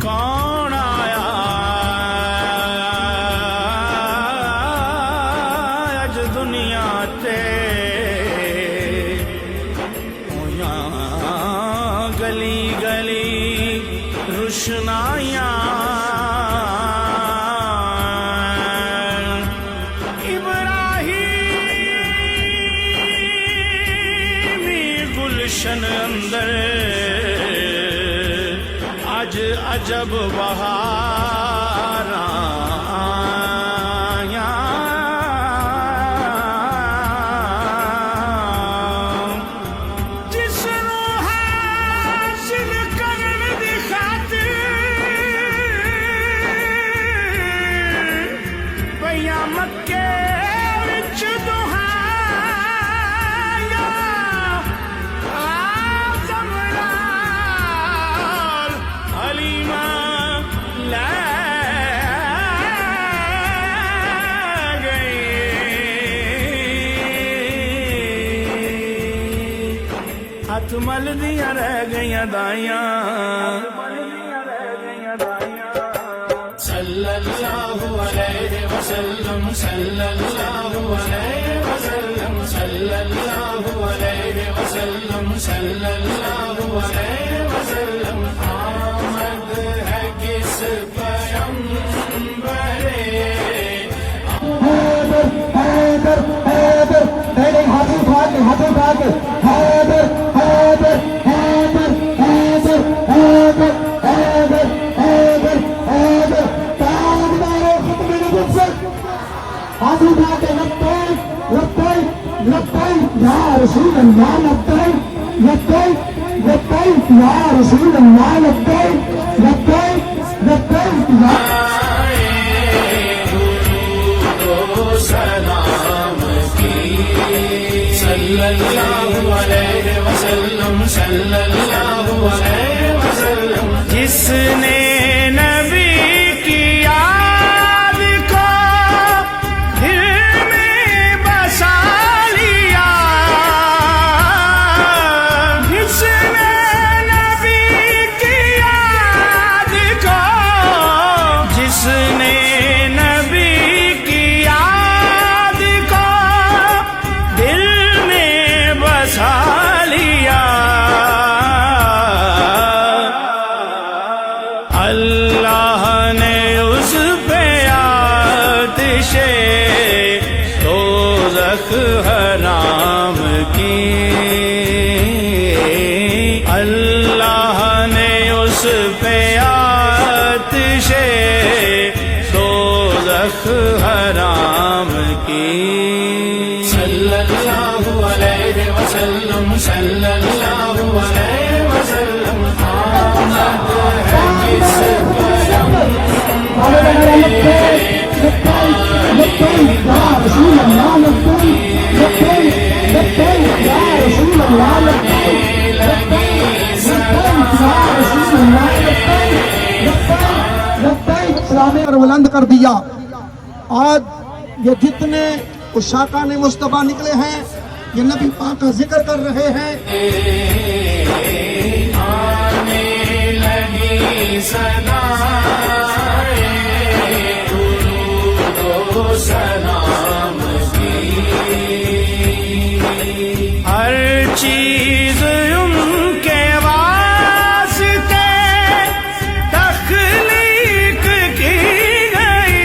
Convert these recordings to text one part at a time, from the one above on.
کون آیا اج دنیا تے گلی گلی روشنائیاں گلشن اندر اج عجب بہاراں آیاں جس نو حاصل کرن دی خاطر پیا مکے وچ ہاتھ مل دیاں رہ گئیاں دائیاں صلی اللہ علیہ وسلم صلی اللہ علیہ وسلم صلی اللہ علیہ وسلم صلی اللہ علیہ وسلم آمد ہے کس پیغمبر حیدر حیدر حیدر پہلے ہاتھ اٹھا کے حیدر حیدر حیدر حیدر حیدر حیدر حیدر حیدر تاجدار ختم نبوت ہاتھ اٹھا کے لبیک لبیک لبیک یا رسول اللہ لبیک لبیک لبیک یا رسول اللہ لبیک لبیک لبیک یا سلام کی صلی اللہ علیہ وسلم صلی اللہ علیہ وسلم جس نے نبی کی یاد کو دل میں بسا لیا جس نے نبی کی یاد کو جس نے اللہ نے اس پہ آتش دوزخ حرام کی اللہ نے اس پہ آتش دوزخ حرام کی صلی اللہ علیہ وسلم صلی اللہ علیہ وسلم آمد ہے کس بلند کر دیا. آج یہ جتنے عشاقان مصطفیٰ نکلے ہیں یہ نبی پاک کا ذکر کر رہے ہیں. آنے لگی صدائے درود و سلام کی ہر چیز ان کے واسطے تخلیق کی گئی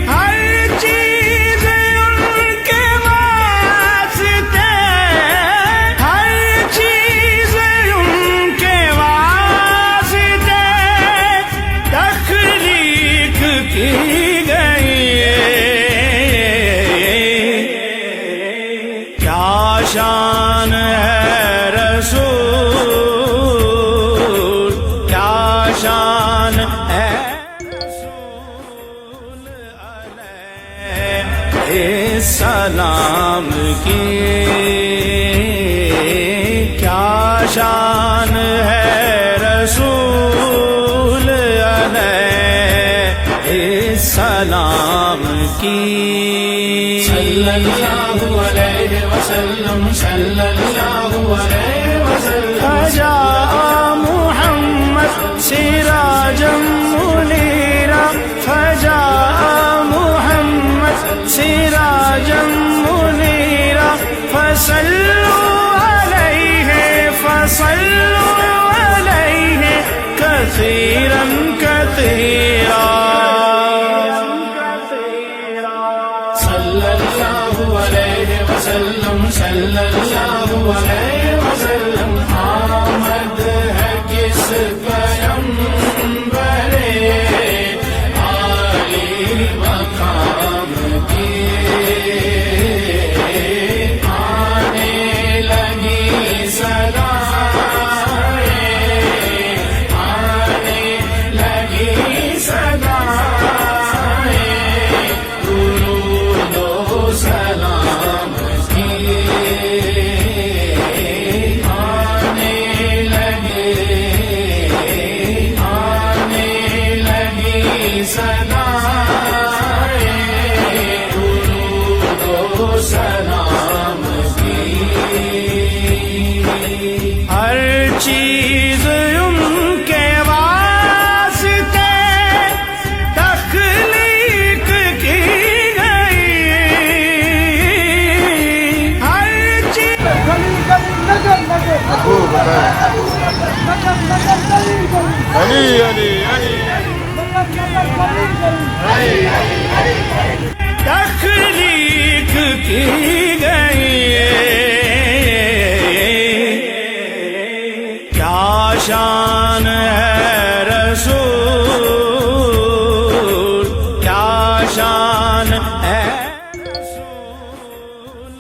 ہر چیز ان کے واسطے ہر چیز ان کے واسطے تخلیق کی گئی کیا شان ہے رسول کیا شان ہے رسول علیہ السلام کی کیا شان ہے رسول علیہ السلام کی सल्लल्लाहु अलैहि वसल्लम सल्लल्लाहु अलैहि वसल्लम फजाअ मुहम्मद सिराजम मुनीरा फजाअ मुहम्मद सिराजम मुनीरा फसल्लु अलैहि कसीरन कसीरा सल्लल्लाहु अलैहि वसल्लम सल्लल्लाहु अलैहि वसल्लम आमद है किस पैगंबरे आली मकाम की आने लगी सदाएं आने लगी सदाएं दुरूद ओ सलाम की आने लगी सदाएं दुरूद ओ सलाम की हर चीज उनके वास्ते तख्लीक की गई हर चीज तख्लीक की गई क्या शान है रसूल क्या शान है रसूल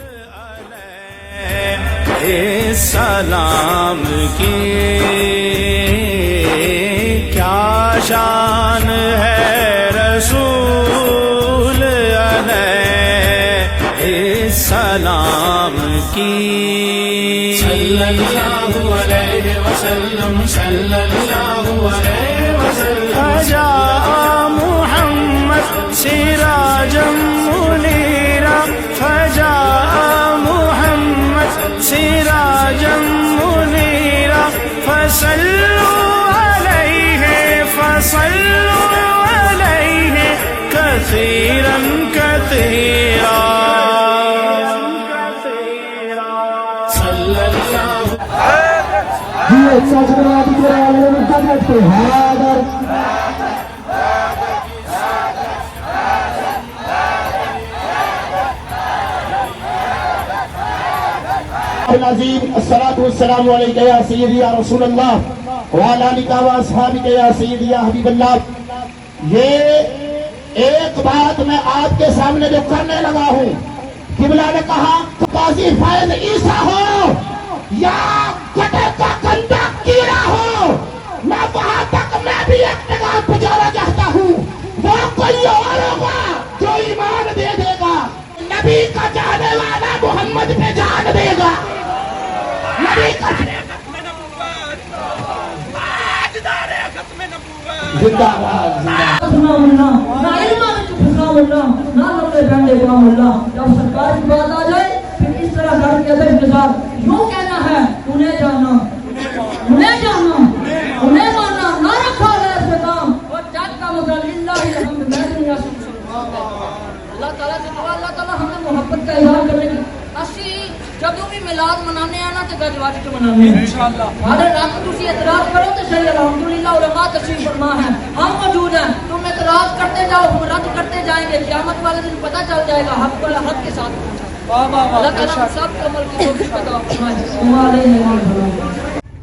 अलैहि सलाम की क्या शान है रसूल अलैहि सलाम की सल्लल्लाहु अलैहि वसल्लम सल्लल्लाहु अलैहि वसल्लम फजाअ मुहम्मद सिराजम मुनीरा फजाअ मुहम्मद सिराजम मुनीरा फसल्लु अलैहि कसीरन कसीरा सल्लल्लाहु अस्सलातु वस्सलामु अलैका या सय्यदी या रसूल अल्लाह व अला आलिका व अस्हाबिका या सय्यदी या हबीब अल्लाह। ये एक बात मैं आपके सामने जो करने लगा हूँ, किबला ने कहा काजी फैज ईसा हो या कटे का कंधा कीड़ा हो, मैं वहां तक मैं भी एक निगाह गुजारा चाहता हूँ। वो कोई और होगा जो ईमान दे देगा, नबी का जाने वाला मोहम्मद पे जान देगा। नबी का जिंदाबाद जब सरकार की बात आ जाए फिर इस तरह लड़ के यूँ कहना है उन्हें जाना उन्हें जाना उन्हें मानना ना रखा है ऐसे काम और जग का मतलब अल्लाह ताला से दुआ अल्लाह ताला हमें मोहब्बत का इजहार करने की असी जब भी मिलाद मनाने आना तो गजवाज के मनाने इंशाअल्लाह अगर रात तुसी एतराज करो तो सही अल्हम्दुलिल्लाह उलमा तशरीफ फरमा है हम मौजूद हैं तुम एतराज करते जाओ हम रद्द करते जाएंगे क़यामत वाले दिन पता चल जाएगा हक को हक के साथ अल्लाह ताला सब अमल की कोशिश करता है।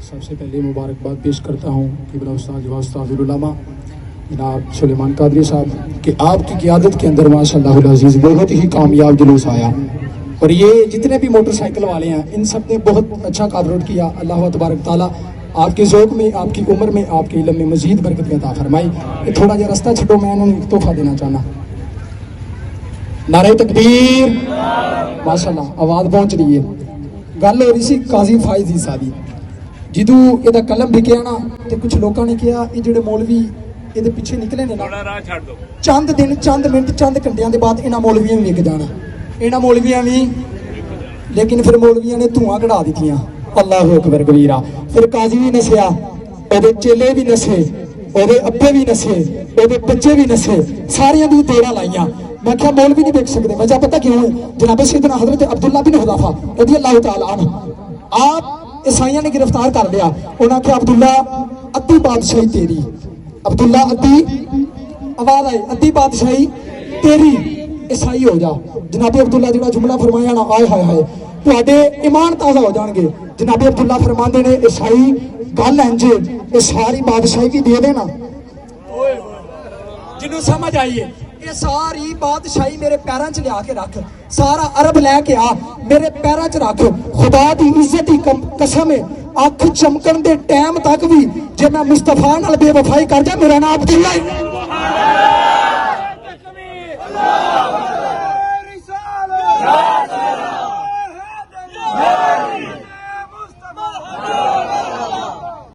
सबसे पहले मुबारकबाद पेश करता हूँ किबला उस्ताद उस्तादुल उलमा जनाब सुलेमान कादरी साहब कि आपकी क़यादत के अंदर माशाअल्लाह अज़ीज़ बहुत ही कामयाब जुलूस आया और ये जितने भी मोटरसाइकिल वाले हैं इन सब ने बहुत अच्छा कार्य किया। अल्लाह तबारक ताला आपके ज़ौक़ में आपकी उम्र में आपके इल्म में मज़ीद बरकत अता फरमाए। ये थोड़ा जा रास्ता छो मैं उन्होंने एक तोहफा देना चाहना। नारे तकबीर माशाअल्लाह आवाज़ पहुँच रही है। गल हो रही सी काजी फायज ईसा दी जिदू ਇਹਦਾ कलम ਵਿਕਿਆ ਨਾ ਤੇ ਕੁਝ ਲੋਕਾਂ ਨੇ ਕਿਹਾ ਇਹ ਜਿਹੜੇ ਮੌਲਵੀ ਇਹਦੇ ਪਿੱਛੇ ਨਿਕਲੇ ਨੇ ਨਾ ਚੰਦ ਦਿਨ ਚੰਦ ਮਿੰਟ ਚੰਦ ਘੰਟਿਆਂ ਦੇ ਬਾਅਦ ਇਹਨਾਂ ਮੌਲਵੀਆਂ ਨੂੰ ਵਿਕ ਜਾਣਾ। ਇਹਨਾਂ ਮੌਲਵੀਆਂ ਵੀ, ਲੇਕਿਨ ਫਿਰ ਮੌਲਵੀਆਂ ਨੇ ਧੂਆਂ ਕਢਾ ਦਿੱਤੀਆਂ। ਅੱਲਾਹੁ ਅਕਬਰ ਕਬੀਰਾ। ਫਿਰ ਕਾਜ਼ੀ ਵੀ ਨਸਿਆ, ਉਹਦੇ ਚੇਲੇ ਵੀ ਨਸੇ, ਉਹਦੇ ਅੱਬੇ ਵੀ ਨਸੇ, ਉਹਦੇ ਬੱਚੇ ਵੀ ਨਸੇ, ਸਾਰਿਆਂ ਦੀ ਦੇਰਾਂ ਲਾਈਆਂ। ਮੈਂ ਕਿਹਾ ਮੌਲਵੀ ਨਹੀਂ ਵੇਖ ਸਕਦੇ। ਵਜ੍ਹਾ ਪਤਾ ਕਿਉਂ ਹੈ? ਜਨਾਬ ਸੈयदना हज़रत अब्दुल्ला बिन हुज़ैफा रज़ी अल्लाह तआला अन्हु आप ईसाइयों ने गिरफ्तार कर लिया। उन्होंने कहा अब्दुल्ला अद्धी बादशाही तेरी, अब्दुल्ला अद्धी आवाज आई, अद्धी बादशाही तेरी, ईसाई हो जा। जनाब अब्दुल्ला जो जुमला फरमाया ना, आए हाय हाय तुहाडे ईमान ताज़ा हो जाएंगे। जनाब अब्दुल्ला फरमाते ने ईसाई गल इंज ये सारी बादशाही भी दे देना। जिन्हों समझ आइए ये सारी बादशाही मेरे पैरों च लिया के रख, सारा अरब लैके आ मेरे पैरों च रख। खुदा की इज्जत की कसम है, अख चमकन दे टाइम तक भी जे मैं मुस्तफा नाल बेवफाई कर जा, मेरा नाम अब्दुल्ला